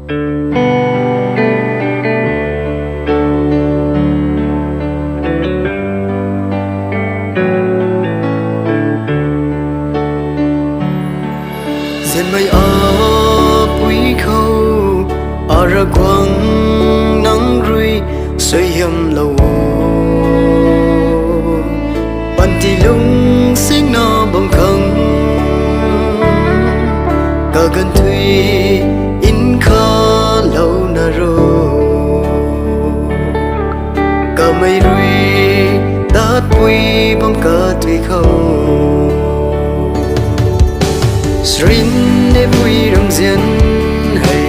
Diện mây áp quý khâu ở ra quang nắng rui soi hiểm lâu bàn ti lung sinh na bằng khăng cả gần thuy in kha lâu na ro cả mây rui tát quý bằng cả thuy khâu Charin ne vui rong jien hay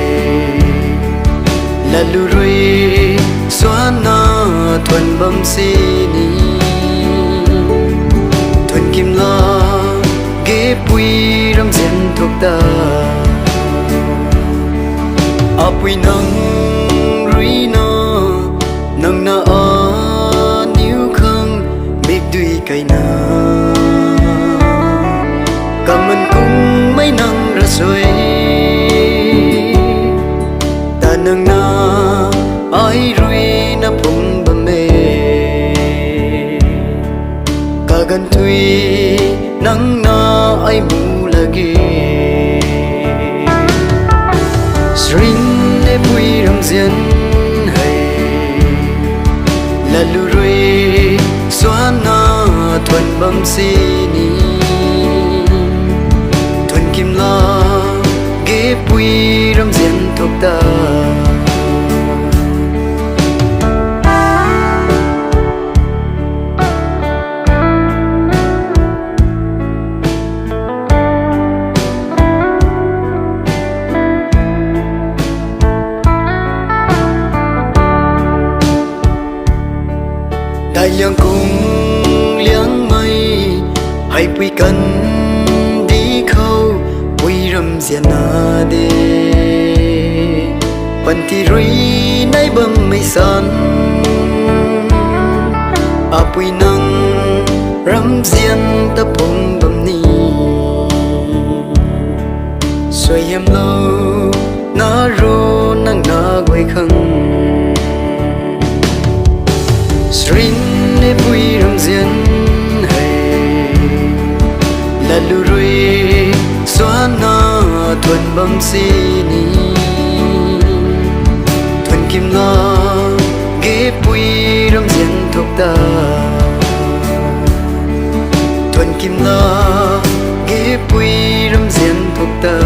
là lu rui xóa na thuần bầm xì ni thuần kim la ghé vui rong jien thuộc ta a vui nắng rui na nắng na a níu khăng biết đuôi cây na cảm ơn cũng mấy nắng ra rồi ta nâng na ai rui na phung bầm mê cả gần thui nắng na ai mù lagi Charin ne vui rong jien hay là lu rui xóa na thuần bầm xì ni kim la ghé vui rong jien thuộc ta đại liang cùng liang mây hay quy cần râm jien na de pan ti rui nai bam mai san apui nang ram jien ta pong bam ni soi hiểm lâu na ro nang na goi khang Charin ne vui râm jien hay là lu rui xóa na thuần bầm xì ni thuần kim la ghé vui rong jien thuộc ta thuần kim la ghé vui rong jien thuộc ta